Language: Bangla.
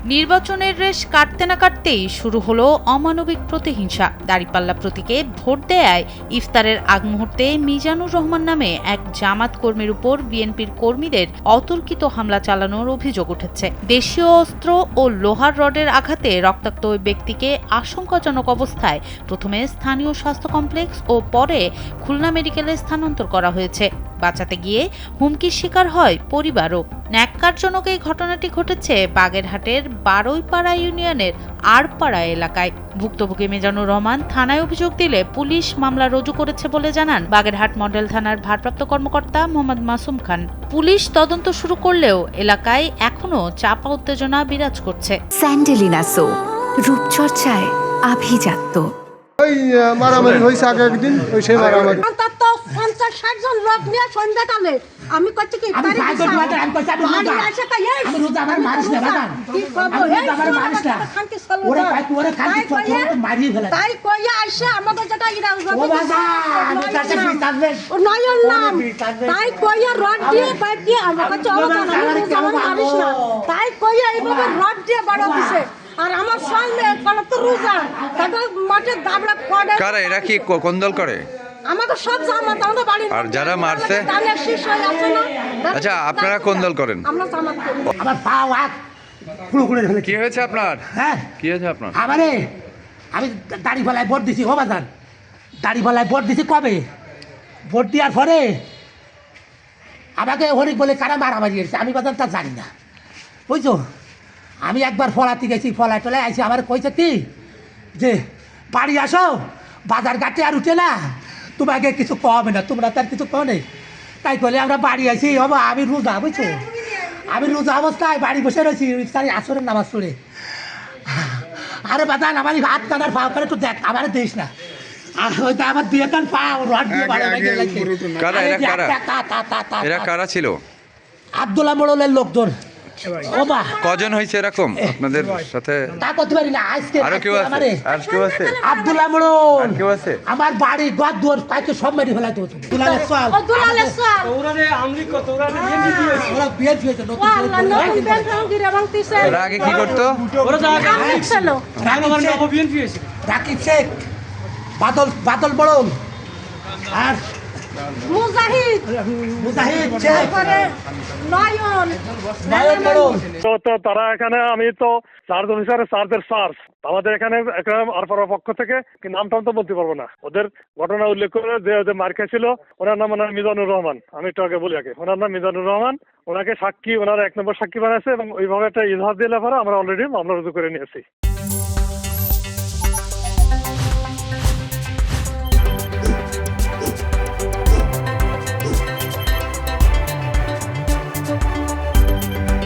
নির্বাচনের রেশ কাটতে না কাটতেই শুরু হলো অমানবিক প্রতিহিংসা। দাঁড়িপাল্লা প্রতীকে ভোট দেয়ায় ইফতারের আগ মুহূর্তে মিজানুর রহমান নামে এক জামাত কর্মীর উপর বিএনপির কর্মীদের অতর্কিত হামলা চালানোর অভিযোগ উঠেছে। দেশীয় অস্ত্র ও লোহার রডের আঘাতে রক্তাক্ত ওই ব্যক্তিকে আশঙ্কাজনক অবস্থায় প্রথমে স্থানীয় স্বাস্থ্য কমপ্লেক্স ও পরে খুলনা মেডিকেলে স্থানান্তর করা হয়েছে। বাঁচাতে গিয়ে হুমকির শিকার হয় পরিবারও। ন্যাক্কারজনক এই ঘটনাটি ঘটেছে বাগেরহাটের বারৈপাড়া ইউনিয়নের আড়পাড়া এলাকায়। ভুক্তভোগী মিজানুর রহমান থানায় অভিযোগ দিলে পুলিশ মামলা রুজু করেছে বলে জানান বাগেরহাট মডেল থানার ভারপ্রাপ্ত কর্মকর্তা মোহাম্মদ মাসুম খান। পুলিশ তদন্ত শুরু করলেও এলাকায় এখনো চাপা উত্তেজনা বিরাজ করছে। স্যান্ডেলিনা সো রূপচর্চায় আভিজাত্য। ওই মারামারি হয়েছে আগে একদিন, ওই সেই মারামারি। 50-60 জন লোক নিয়ে সন্ধ্যাকালে আমি করছি কি আমি তাই কইয়া আসে আমাদের যেটা নয়ন নাম তাই কইয়া রড দিয়ে পাইপ দিয়ে আমার কাছে মারিস না তাই কইয়া এইভাবে রড দিয়ে বড় দিছে। আর আমার সামনে তো রোজা তাদের মাঠে দাবড়া পড়ে। কারা এরা কি কোন দল করে? আমাদের সব জামাত, আমাদের বাড়ি। আর যারা মারছে? আচ্ছা, আপনারা কোন দল করেন? আমরা জামাত করি। আমার পা হাত ফুলো করে ফেলে। কি হয়েছে আপনার? হ্যাঁ, কি হয়েছে আপনার? আমি দাড়িপাল্লায় ভোট দিছি। ও বাজান, দাড়িপাল্লায় ভোট দিছি কবে? ভোট দেওয়ার পরে আমাকে হরিক বলে কারা মারামারি এসেছে আমি বাজান তা জানি না, বুঝছো। আমি একবার ফলাতে গেছি, ফলায় টলায় আইসি। আমার কইছে কি যে বাড়ি আসো, বাজার ঘাটে আর উঠে না, তোমাকে কিছু কবে না, তোমরা তার কিছু কো নেই। তাই বলে আমরা বাড়ি আসি। হবো আমি রোজা, বুঝছো, আমি রোজা অবস্থায় বাড়ি বসে রয়েছি আসরের নামাজ পড়ে। আরে বাজান আমার হাত কানার পা করে একটু দেখ, আমার দিস না। আর ওইটা আমার দিয়ে কান পা রড দিয়ে এরা কারা ছিল? আব্দুল্লাহ মোড়লের লোকজন। কজন হয়েছে এরকম আপনাদের সাথে? তা করতে পারি না। আজকে আরো কেউ আছে? আর কেউ আছে? আব্দুল্লাহ মোড়ল, কেউ আছে? আমার বাড়ি ঘর দুয়ার পাইকে সব মেরে ফেলাই তো। দুলালের সাল ওরারে আমলি কত, ওরারে বিএনপি দিয়েছে। ওরা বিএনপি হয়েছে নতুন। এরা আগে কি করতো? ওরা জায়গা ছিল রামগঞ্জ বিএনপি হয়েছে। রাকিব শেখ, বাদল বড়ল আর মুজাহিদ শেখ, নয়ন বড়ল। তো তারা এখানে, আমি তো চার্জ অফিসারের চার্জের চার্জ আমাদের এখানে আরপাড়ার পক্ষ থেকে নাম টাম তো বলতে পারবো না। ওদের ঘটনা উল্লেখ করে যে মার খেয়েছিল ওনার নাম মিজানুর রহমান। আমি একটু আগে বলি আগে, ওনার নাম মিজানুর রহমান। ওনাকে সাক্ষী, ওনার 1 নম্বর সাক্ষী বানাইছে এবং ওইভাবে একটা ইজহার দিলে পরে আমরা অলরেডি মামলা রুজু করে নিয়েছি।